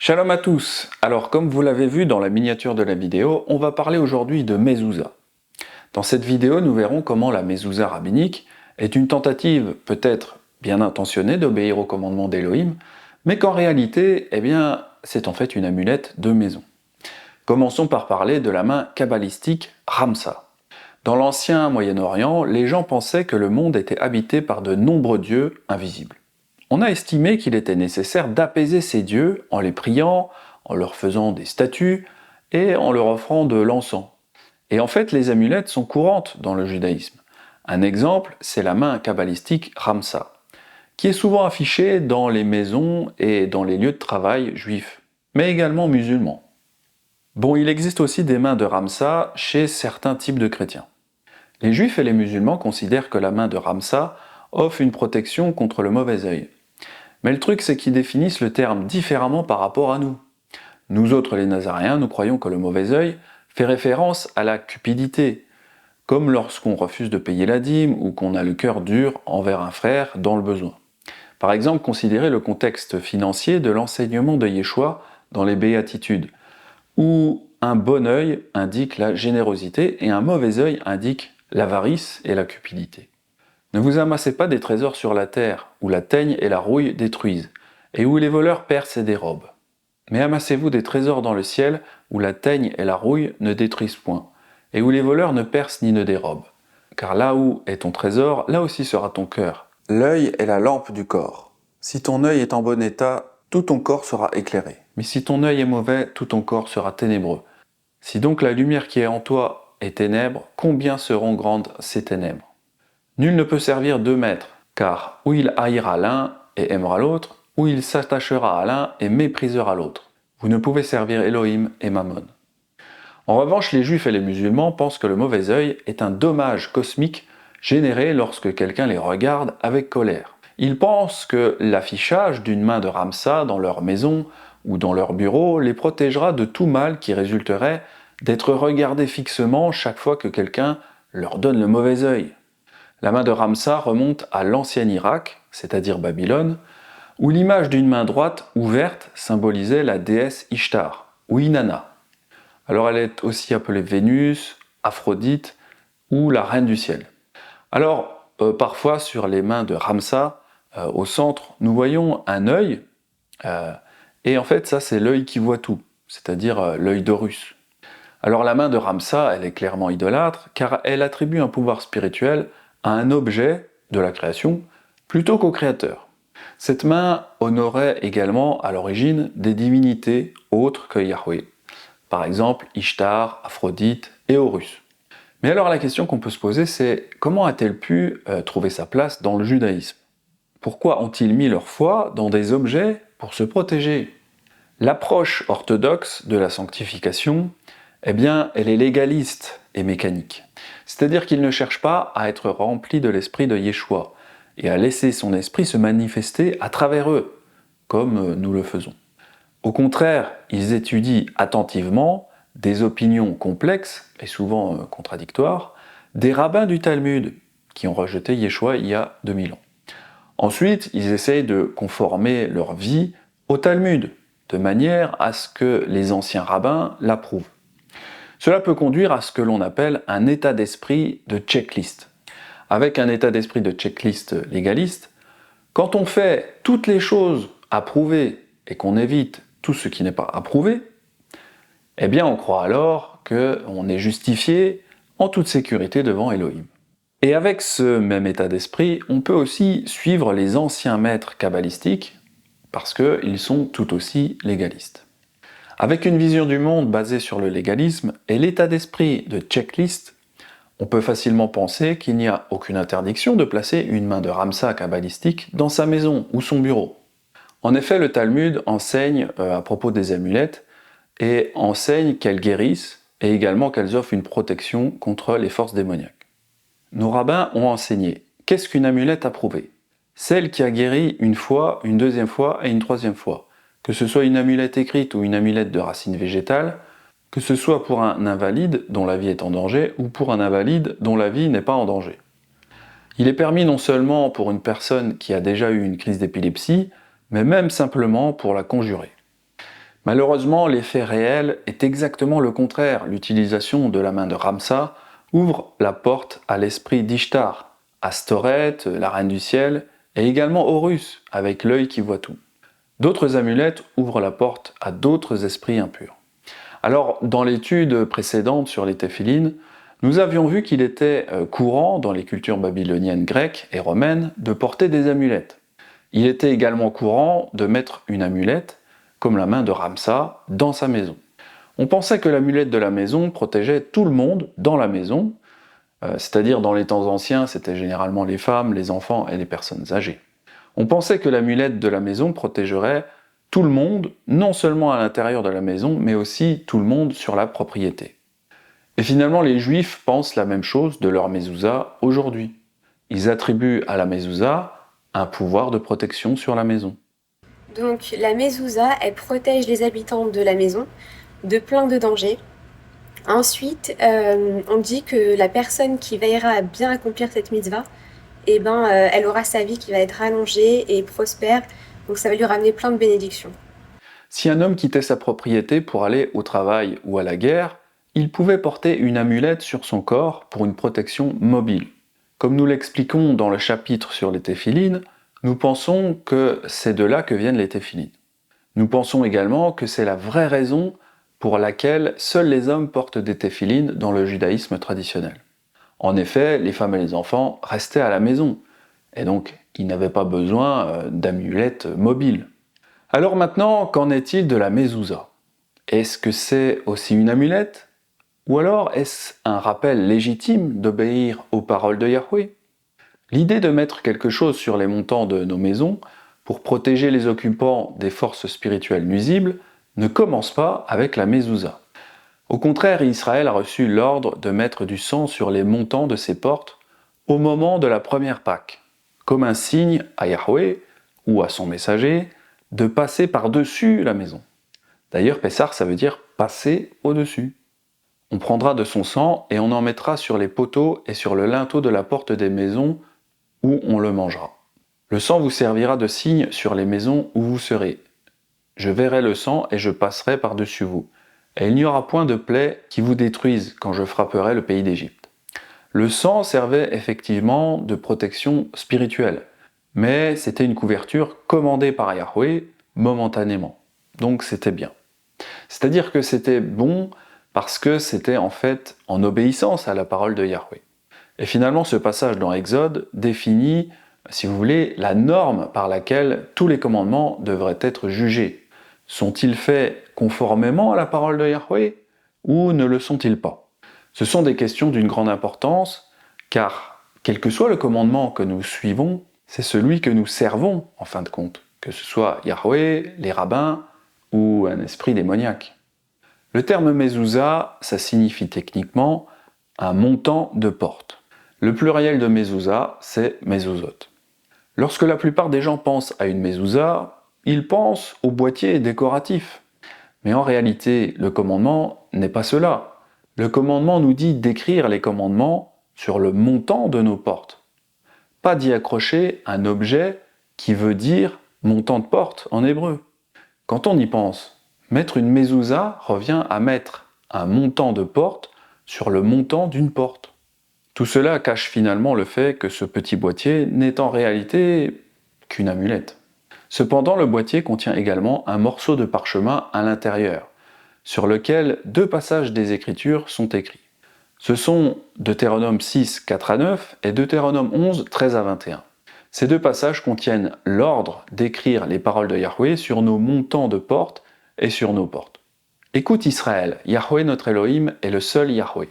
Shalom à tous. Alors comme vous l'avez vu dans la miniature de la vidéo, on va parler aujourd'hui de mezouza. Dans cette vidéo, nous verrons comment la mezouza rabbinique est une tentative peut-être bien intentionnée d'obéir au commandement d'Élohim, mais qu'en réalité, c'est en fait une amulette de maison. Commençons par parler de la main kabbalistique Ramsa. Dans l'ancien Moyen-Orient, les gens pensaient que le monde était habité par de nombreux dieux invisibles. On a estimé qu'il était nécessaire d'apaiser ces dieux en les priant, en leur faisant des statues et en leur offrant de l'encens. Et en fait, les amulettes sont courantes dans le judaïsme. Un exemple, c'est la main kabbalistique Ramsa, qui est souvent affichée dans les maisons et dans les lieux de travail juifs, mais également musulmans. Bon, il existe aussi des mains de Ramsa chez certains types de chrétiens. Les juifs et les musulmans considèrent que la main de Ramsa offre une protection contre le mauvais œil. Mais le truc, c'est qu'ils définissent le terme différemment par rapport à nous. Nous autres, les Nazaréens, nous croyons que le mauvais œil fait référence à la cupidité, comme lorsqu'on refuse de payer la dîme ou qu'on a le cœur dur envers un frère dans le besoin. Par exemple, considérez le contexte financier de l'enseignement de Yeshua dans les Béatitudes, où un bon œil indique la générosité et un mauvais œil indique l'avarice et la cupidité. Ne vous amassez pas des trésors sur la terre, où la teigne et la rouille détruisent, et où les voleurs percent et dérobent. Mais amassez-vous des trésors dans le ciel, où la teigne et la rouille ne détruisent point, et où les voleurs ne percent ni ne dérobent. Car là où est ton trésor, là aussi sera ton cœur. L'œil est la lampe du corps. Si ton œil est en bon état, tout ton corps sera éclairé. Mais si ton œil est mauvais, tout ton corps sera ténébreux. Si donc la lumière qui est en toi est ténèbres, combien seront grandes ces ténèbres ? Nul ne peut servir deux maîtres, car ou il haïra l'un et aimera l'autre, ou il s'attachera à l'un et méprisera l'autre. Vous ne pouvez servir Elohim et Mammon. En revanche, les juifs et les musulmans pensent que le mauvais œil est un dommage cosmique généré lorsque quelqu'un les regarde avec colère. Ils pensent que l'affichage d'une main de Ramsa dans leur maison ou dans leur bureau les protégera de tout mal qui résulterait d'être regardés fixement chaque fois que quelqu'un leur donne le mauvais œil. La main de Ramsa remonte à l'ancien Irak, c'est-à-dire Babylone, où l'image d'une main droite ouverte symbolisait la déesse Ishtar, ou Inanna. Alors elle est aussi appelée Vénus, Aphrodite, ou la reine du ciel. Alors, parfois sur les mains de Ramsa, au centre, nous voyons un œil, et en fait ça c'est l'œil qui voit tout, c'est-à-dire l'œil d'Horus. Alors la main de Ramsa, elle est clairement idolâtre, car elle attribue un pouvoir spirituel à un objet de la création plutôt qu'au créateur. Cette main honorait également à l'origine des divinités autres que Yahweh, par exemple Ishtar, Aphrodite et Horus. Mais alors la question qu'on peut se poser, c'est comment a-t-elle pu trouver sa place dans le judaïsme ? Pourquoi ont-ils mis leur foi dans des objets pour se protéger ? L'approche orthodoxe de la sanctification, elle est légaliste et mécanique. C'est-à-dire qu'ils ne cherchent pas à être remplis de l'esprit de Yeshua et à laisser son esprit se manifester à travers eux, comme nous le faisons. Au contraire, ils étudient attentivement des opinions complexes et souvent contradictoires des rabbins du Talmud qui ont rejeté Yeshua il y a 2000 ans. Ensuite, ils essayent de conformer leur vie au Talmud, de manière à ce que les anciens rabbins l'approuvent. Cela peut conduire à ce que l'on appelle un état d'esprit de checklist. Avec un état d'esprit de checklist légaliste, quand on fait toutes les choses approuvées et qu'on évite tout ce qui n'est pas approuvé, on croit alors qu'on est justifié en toute sécurité devant Elohim. Et avec ce même état d'esprit, on peut aussi suivre les anciens maîtres kabbalistiques, parce qu'ils sont tout aussi légalistes. Avec une vision du monde basée sur le légalisme et l'état d'esprit de checklist, on peut facilement penser qu'il n'y a aucune interdiction de placer une main de Ramsa kabbalistique dans sa maison ou son bureau. En effet, le Talmud enseigne à propos des amulettes et enseigne qu'elles guérissent et également qu'elles offrent une protection contre les forces démoniaques. Nos rabbins ont enseigné qu'est-ce qu'une amulette approuvée ? Celle qui a guéri une fois, une deuxième fois et une troisième fois. Que ce soit une amulette écrite ou une amulette de racines végétales, que ce soit pour un invalide dont la vie est en danger ou pour un invalide dont la vie n'est pas en danger. Il est permis non seulement pour une personne qui a déjà eu une crise d'épilepsie, mais même simplement pour la conjurer. Malheureusement, l'effet réel est exactement le contraire. L'utilisation de la main de Ramsa ouvre la porte à l'esprit d'Ishtar, Astoret, la reine du ciel, et également Horus, avec l'œil qui voit tout. D'autres amulettes ouvrent la porte à d'autres esprits impurs. Alors, dans l'étude précédente sur les téphilines, nous avions vu qu'il était courant dans les cultures babyloniennes, grecques et romaines de porter des amulettes. Il était également courant de mettre une amulette, comme la main de Ramsa, dans sa maison. On pensait que l'amulette de la maison protégeait tout le monde dans la maison, c'est-à-dire dans les temps anciens, c'était généralement les femmes, les enfants et les personnes âgées. On pensait que l'amulette de la maison protégerait tout le monde, non seulement à l'intérieur de la maison, mais aussi tout le monde sur la propriété. Et finalement, les Juifs pensent la même chose de leur mezouza aujourd'hui. Ils attribuent à la mezouza un pouvoir de protection sur la maison. Donc la mezouza, elle protège les habitants de la maison de plein de dangers. Ensuite, on dit que la personne qui veillera à bien accomplir cette mitzvah, elle aura sa vie qui va être allongée et prospère, donc ça va lui ramener plein de bénédictions. Si un homme quittait sa propriété pour aller au travail ou à la guerre, il pouvait porter une amulette sur son corps pour une protection mobile. Comme nous l'expliquons dans le chapitre sur les téphilines, nous pensons que c'est de là que viennent les téphilines. Nous pensons également que c'est la vraie raison pour laquelle seuls les hommes portent des téphilines dans le judaïsme traditionnel. En effet, les femmes et les enfants restaient à la maison, et donc ils n'avaient pas besoin d'amulettes mobiles. Alors maintenant, qu'en est-il de la mezouza? Est-ce que c'est aussi une amulette? Ou alors est-ce un rappel légitime d'obéir aux paroles de Yahweh? L'idée de mettre quelque chose sur les montants de nos maisons pour protéger les occupants des forces spirituelles nuisibles ne commence pas avec la mezouza. Au contraire, Israël a reçu l'ordre de mettre du sang sur les montants de ses portes au moment de la première Pâque, comme un signe à Yahweh ou à son messager de passer par-dessus la maison. D'ailleurs, Pessar, ça veut dire passer au-dessus. On prendra de son sang et on en mettra sur les poteaux et sur le linteau de la porte des maisons où on le mangera. Le sang vous servira de signe sur les maisons où vous serez. Je verrai le sang et je passerai par-dessus vous. Et il n'y aura point de plaie qui vous détruise quand je frapperai le pays d'Égypte. Le sang servait effectivement de protection spirituelle, mais c'était une couverture commandée par Yahweh momentanément. Donc c'était bien. C'est-à-dire que c'était bon parce que c'était en fait en obéissance à la parole de Yahweh. Et finalement, ce passage dans Exode définit, si vous voulez, la norme par laquelle tous les commandements devraient être jugés. Sont-ils faits conformément à la parole de Yahweh ou ne le sont-ils pas? Ce sont des questions d'une grande importance, car quel que soit le commandement que nous suivons, c'est celui que nous servons en fin de compte, que ce soit Yahweh, les rabbins ou un esprit démoniaque. Le terme mezouza, ça signifie techniquement un montant de porte. Le pluriel de mezouza, c'est mezuzot. Lorsque la plupart des gens pensent à une mezouza, ils pensent au boîtier décoratif. Mais en réalité, le commandement n'est pas cela. Le commandement nous dit d'écrire les commandements sur le montant de nos portes. Pas d'y accrocher un objet qui veut dire montant de porte en hébreu. Quand on y pense, mettre une mezouza revient à mettre un montant de porte sur le montant d'une porte. Tout cela cache finalement le fait que ce petit boîtier n'est en réalité qu'une amulette. Cependant, le boîtier contient également un morceau de parchemin à l'intérieur, sur lequel 2 passages des Écritures sont écrits. Ce sont Deutéronome 6, 4 à 9 et Deutéronome 11, 13 à 21. Ces 2 passages contiennent l'ordre d'écrire les paroles de Yahweh sur nos montants de portes et sur nos portes. Écoute Israël, Yahweh notre Elohim est le seul Yahweh.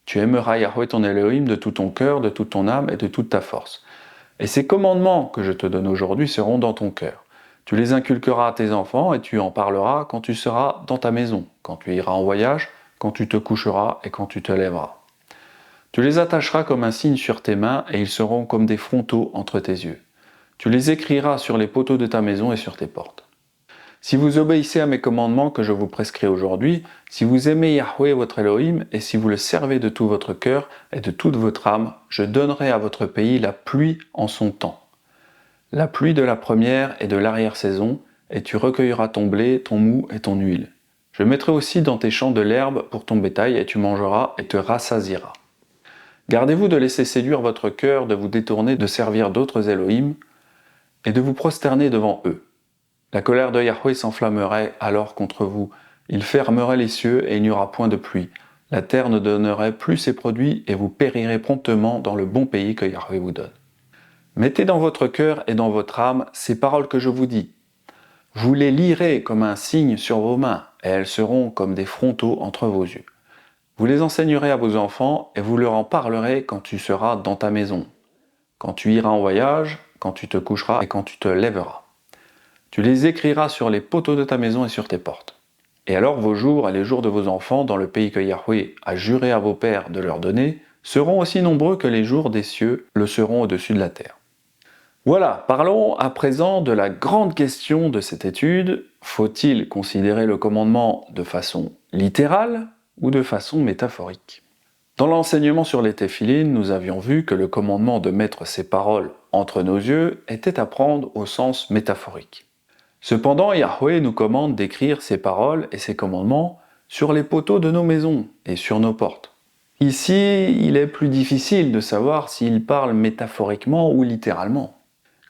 Tu aimeras Yahweh ton Elohim de tout ton cœur, de toute ton âme et de toute ta force. Et ces commandements que je te donne aujourd'hui seront dans ton cœur. Tu les inculqueras à tes enfants et tu en parleras quand tu seras dans ta maison, quand tu iras en voyage, quand tu te coucheras et quand tu te lèveras. Tu les attacheras comme un signe sur tes mains et ils seront comme des frontaux entre tes yeux. Tu les écriras sur les poteaux de ta maison et sur tes portes. Si vous obéissez à mes commandements que je vous prescris aujourd'hui, si vous aimez Yahweh votre Elohim, et si vous le servez de tout votre cœur et de toute votre âme, je donnerai à votre pays la pluie en son temps. La pluie de la première et de l'arrière-saison, et tu recueilleras ton blé, ton mou et ton huile. Je mettrai aussi dans tes champs de l'herbe pour ton bétail, et tu mangeras et te rassasieras. Gardez-vous de laisser séduire votre cœur, de vous détourner de servir d'autres Elohim, et de vous prosterner devant eux. La colère de Yahweh s'enflammerait alors contre vous. Il fermerait les cieux et il n'y aura point de pluie. La terre ne donnerait plus ses produits et vous périrez promptement dans le bon pays que Yahweh vous donne. Mettez dans votre cœur et dans votre âme ces paroles que je vous dis. Vous les lirez comme un signe sur vos mains, et elles seront comme des frontaux entre vos yeux. Vous les enseignerez à vos enfants, et vous leur en parlerez quand tu seras dans ta maison, quand tu iras en voyage, quand tu te coucheras et quand tu te lèveras. Tu les écriras sur les poteaux de ta maison et sur tes portes. Et alors vos jours et les jours de vos enfants dans le pays que Yahweh a juré à vos pères de leur donner seront aussi nombreux que les jours des cieux le seront au-dessus de la terre. Voilà, parlons à présent de la grande question de cette étude. Faut-il considérer le commandement de façon littérale ou de façon métaphorique? Dans l'enseignement sur les téphilines, nous avions vu que le commandement de mettre ces paroles entre nos yeux était à prendre au sens métaphorique. Cependant, Yahweh nous commande d'écrire ces paroles et ces commandements sur les poteaux de nos maisons et sur nos portes. Ici, il est plus difficile de savoir s'il parle métaphoriquement ou littéralement.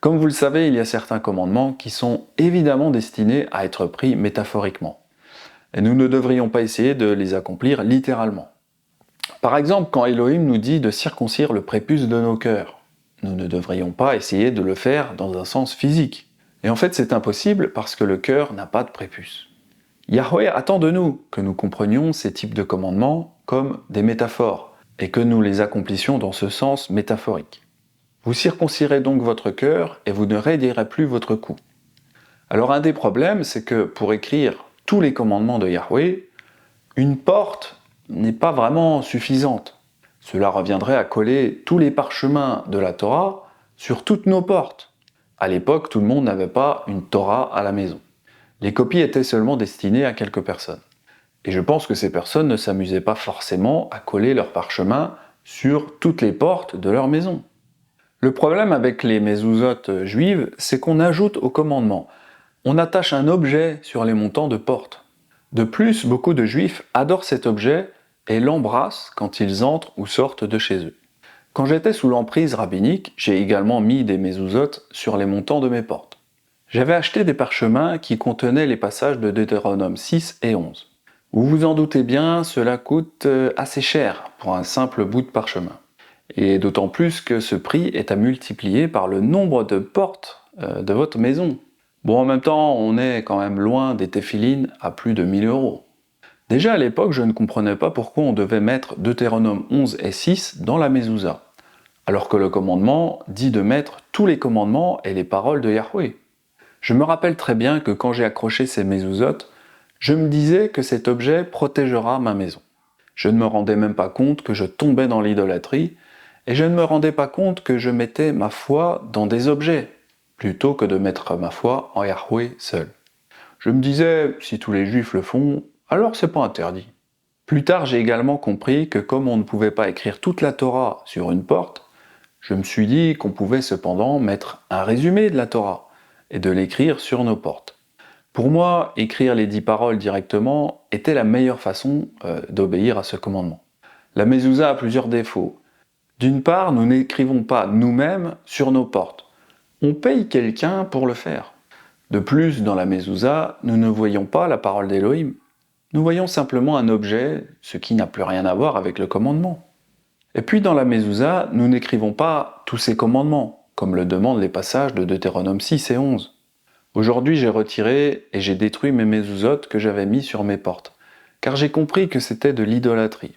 Comme vous le savez, il y a certains commandements qui sont évidemment destinés à être pris métaphoriquement. Et nous ne devrions pas essayer de les accomplir littéralement. Par exemple, quand Elohim nous dit de circoncire le prépuce de nos cœurs, nous ne devrions pas essayer de le faire dans un sens physique. Et en fait, c'est impossible parce que le cœur n'a pas de prépuce. Yahweh attend de nous que nous comprenions ces types de commandements comme des métaphores et que nous les accomplissions dans ce sens métaphorique. Vous circoncirez donc votre cœur et vous ne raidirez plus votre cou. Alors un des problèmes, c'est que pour écrire tous les commandements de Yahweh, une porte n'est pas vraiment suffisante. Cela reviendrait à coller tous les parchemins de la Torah sur toutes nos portes. À l'époque, tout le monde n'avait pas une Torah à la maison. Les copies étaient seulement destinées à quelques personnes. Et je pense que ces personnes ne s'amusaient pas forcément à coller leurs parchemins sur toutes les portes de leur maison. Le problème avec les mezuzot juives, c'est qu'on ajoute au commandement. On attache un objet sur les montants de porte. De plus, beaucoup de juifs adorent cet objet et l'embrassent quand ils entrent ou sortent de chez eux. Quand j'étais sous l'emprise rabbinique, j'ai également mis des mezuzot sur les montants de mes portes. J'avais acheté des parchemins qui contenaient les passages de Deutéronome 6 et 11. Vous vous en doutez bien, cela coûte assez cher pour un simple bout de parchemin. Et d'autant plus que ce prix est à multiplier par le nombre de portes de votre maison. Bon, en même temps, on est quand même loin des téphilines à plus de 1000 €. Déjà à l'époque, je ne comprenais pas pourquoi on devait mettre Deutéronome 11 et 6 dans la mezouza, alors que le commandement dit de mettre tous les commandements et les paroles de Yahweh. Je me rappelle très bien que quand j'ai accroché ces mezuzot, je me disais que cet objet protégera ma maison. Je ne me rendais même pas compte que je tombais dans l'idolâtrie, et je ne me rendais pas compte que je mettais ma foi dans des objets, plutôt que de mettre ma foi en Yahweh seul. Je me disais, si tous les juifs le font, alors c'est pas interdit. Plus tard, j'ai également compris que comme on ne pouvait pas écrire toute la Torah sur une porte, je me suis dit qu'on pouvait cependant mettre un résumé de la Torah et de l'écrire sur nos portes. Pour moi, écrire les 10 paroles directement était la meilleure façon d'obéir à ce commandement. La mezouza a plusieurs défauts. D'une part, nous n'écrivons pas nous-mêmes sur nos portes. On paye quelqu'un pour le faire. De plus, dans la mezouza, nous ne voyons pas la parole d'Elohim. Nous voyons simplement un objet, ce qui n'a plus rien à voir avec le commandement. Et puis dans la mezouza, nous n'écrivons pas tous ces commandements, comme le demandent les passages de Deutéronome 6 et 11. Aujourd'hui, j'ai retiré et j'ai détruit mes mezuzot que j'avais mis sur mes portes, car j'ai compris que c'était de l'idolâtrie.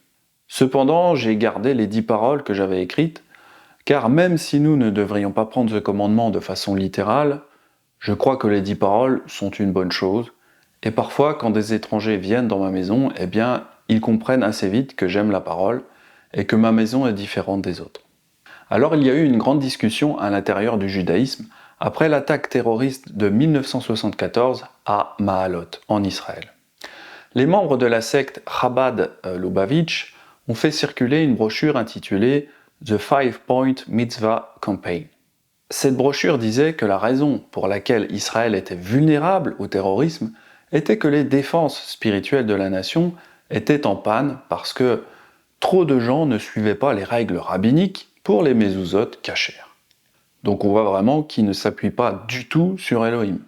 Cependant, j'ai gardé les 10 paroles que j'avais écrites, car même si nous ne devrions pas prendre ce commandement de façon littérale, je crois que les 10 paroles sont une bonne chose, et parfois quand des étrangers viennent dans ma maison, eh bien, ils comprennent assez vite que j'aime la parole, et que ma maison est différente des autres. Alors il y a eu une grande discussion à l'intérieur du judaïsme, après l'attaque terroriste de 1974 à Maalot, en Israël. Les membres de la secte Chabad Lubavitch ont fait circuler une brochure intitulée The 5-Point Mitzvah Campaign. Cette brochure disait que la raison pour laquelle Israël était vulnérable au terrorisme était que les défenses spirituelles de la nation étaient en panne parce que trop de gens ne suivaient pas les règles rabbiniques pour les mezuzot kasher. Donc on voit vraiment qu'il ne s'appuie pas du tout sur Elohim.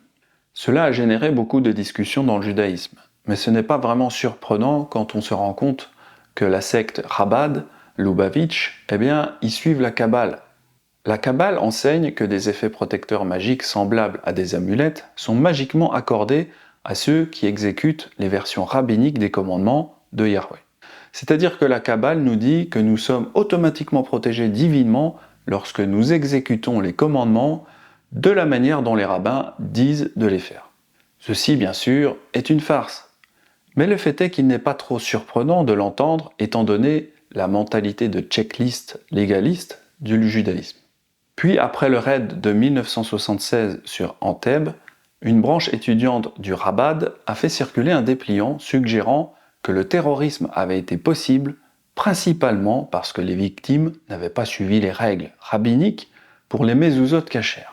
Cela a généré beaucoup de discussions dans le judaïsme, mais ce n'est pas vraiment surprenant quand on se rend compte que la secte Chabad, Lubavitch, ils suivent la Kabbale. La Kabbale enseigne que des effets protecteurs magiques semblables à des amulettes sont magiquement accordés à ceux qui exécutent les versions rabbiniques des commandements de Yahweh. C'est-à-dire que la Kabbale nous dit que nous sommes automatiquement protégés divinement lorsque nous exécutons les commandements de la manière dont les rabbins disent de les faire. Ceci, bien sûr, est une farce. Mais le fait est qu'il n'est pas trop surprenant de l'entendre étant donné la mentalité de checklist légaliste du judaïsme. Puis, après le raid de 1976 sur Entebbe, une branche étudiante du Chabad a fait circuler un dépliant suggérant que le terrorisme avait été possible principalement parce que les victimes n'avaient pas suivi les règles rabbiniques pour les mezuzot kasher.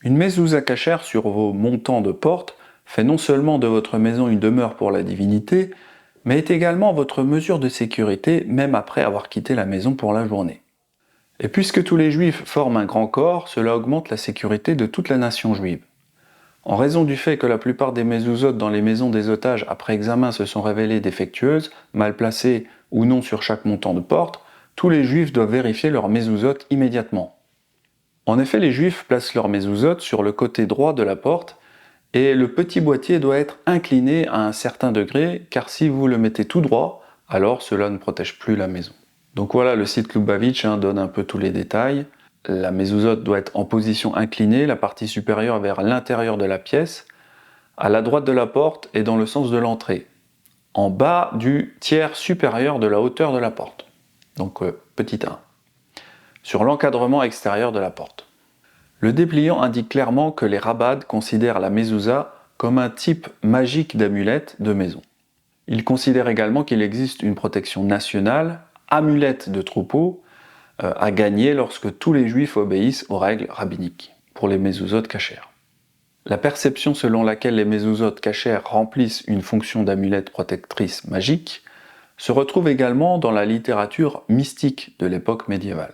Une mezouza kasher sur vos montants de porte fait non seulement de votre maison une demeure pour la divinité, mais est également votre mesure de sécurité même après avoir quitté la maison pour la journée. Et puisque tous les juifs forment un grand corps, cela augmente la sécurité de toute la nation juive. En raison du fait que la plupart des mezuzot dans les maisons des otages après examen se sont révélées défectueuses, mal placées ou non sur chaque montant de porte, tous les juifs doivent vérifier leurs mezuzot immédiatement. En effet, les juifs placent leurs mezuzot sur le côté droit de la porte et le petit boîtier doit être incliné à un certain degré car si vous le mettez tout droit, alors cela ne protège plus la maison. Donc voilà, le site Lubavitch donne un peu tous les détails. La mezuzot doit être en position inclinée, la partie supérieure vers l'intérieur de la pièce, à la droite de la porte et dans le sens de l'entrée, en bas du tiers supérieur de la hauteur de la porte, donc petit 1, sur l'encadrement extérieur de la porte. Le dépliant indique clairement que les rabbades considèrent la mezouza comme un type magique d'amulette de maison. Ils considèrent également qu'il existe une protection nationale, amulette de troupeau, à gagner lorsque tous les juifs obéissent aux règles rabbiniques pour les mezuzot kasher. La perception selon laquelle les mezuzot kasher remplissent une fonction d'amulette protectrice magique se retrouve également dans la littérature mystique de l'époque médiévale.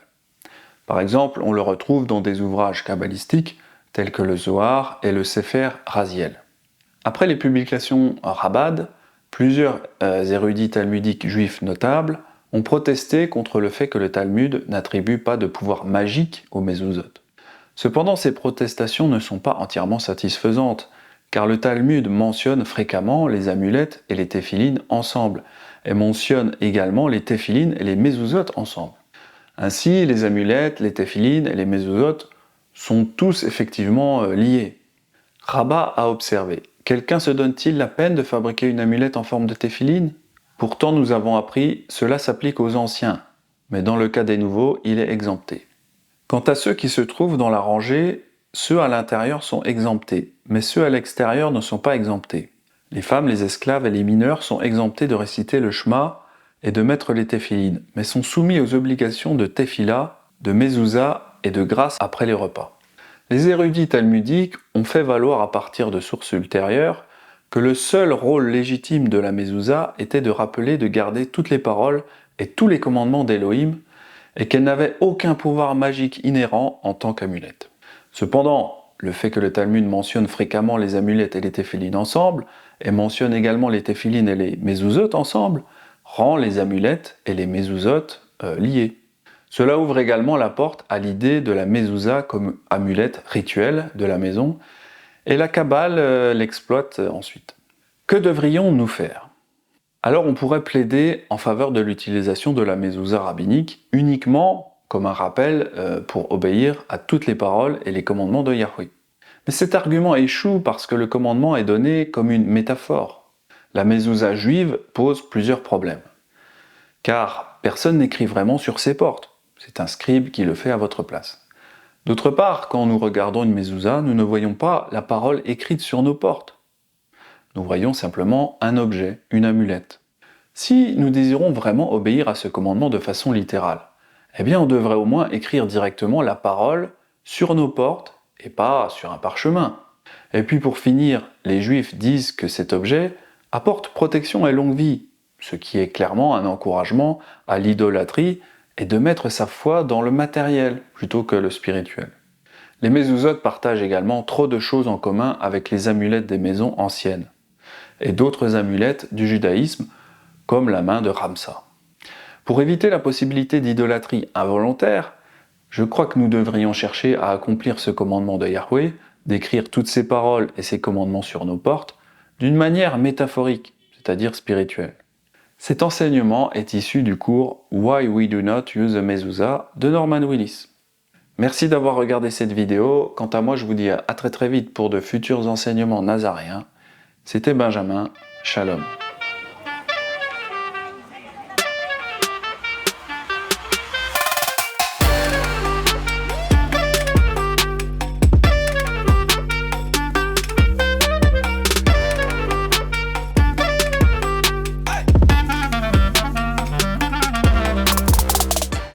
Par exemple, on le retrouve dans des ouvrages kabbalistiques tels que le Zohar et le Sefer Raziel. Après les publications Chabad, plusieurs érudits talmudiques juifs notables ont protesté contre le fait que le Talmud n'attribue pas de pouvoir magique aux mezuzot. Cependant, ces protestations ne sont pas entièrement satisfaisantes, car le Talmud mentionne fréquemment les amulettes et les téphilines ensemble, et mentionne également les téphilines et les mezuzot ensemble. Ainsi, les amulettes, les téphilines et les mezuzot sont tous effectivement liés. Rabbah a observé: quelqu'un se donne-t-il la peine de fabriquer une amulette en forme de téphiline ? Pourtant, nous avons appris, cela s'applique aux anciens, mais dans le cas des nouveaux, il est exempté. Quant à ceux qui se trouvent dans la rangée, ceux à l'intérieur sont exemptés, mais ceux à l'extérieur ne sont pas exemptés. Les femmes, les esclaves et les mineurs sont exemptés de réciter le Shema et de mettre les téphilines, mais sont soumis aux obligations de tefila, de mezouza et de grâce après les repas. Les érudits talmudiques ont fait valoir à partir de sources ultérieures que le seul rôle légitime de la mezouza était de rappeler de garder toutes les paroles et tous les commandements d'Elohim, et qu'elle n'avait aucun pouvoir magique inhérent en tant qu'amulette. Cependant, le fait que le Talmud mentionne fréquemment les amulettes et les téphilines ensemble, et mentionne également les téphilines et les mezuzot ensemble, rend les amulettes et les mezuzot liés. Cela ouvre également la porte à l'idée de la mezouza comme amulette rituelle de la maison, et la Kabbale l'exploite ensuite. Que devrions-nous faire ? Alors on pourrait plaider en faveur de l'utilisation de la mezouza rabbinique uniquement comme un rappel pour obéir à toutes les paroles et les commandements de Yahweh. Mais cet argument échoue parce que le commandement est donné comme une métaphore. La mezouza juive pose plusieurs problèmes. Car personne n'écrit vraiment sur ses portes, c'est un scribe qui le fait à votre place. D'autre part, quand nous regardons une mezouza, nous ne voyons pas la parole écrite sur nos portes. Nous voyons simplement un objet, une amulette. Si nous désirons vraiment obéir à ce commandement de façon littérale, eh bien on devrait au moins écrire directement la parole sur nos portes et pas sur un parchemin. Et puis pour finir, les Juifs disent que cet objet apporte protection et longue vie, ce qui est clairement un encouragement à l'idolâtrie et de mettre sa foi dans le matériel plutôt que le spirituel. Les mezuzot partagent également trop de choses en commun avec les amulettes des maisons anciennes et d'autres amulettes du judaïsme comme la main de Ramsa. Pour éviter la possibilité d'idolâtrie involontaire, je crois que nous devrions chercher à accomplir ce commandement de Yahweh, d'écrire toutes ses paroles et ses commandements sur nos portes, d'une manière métaphorique, c'est-à-dire spirituelle. Cet enseignement est issu du cours Why We Do Not Use a Mezuzah de Norman Willis. Merci d'avoir regardé cette vidéo. Quant à moi, je vous dis à très vite pour de futurs enseignements nazaréens. C'était Benjamin. Shalom.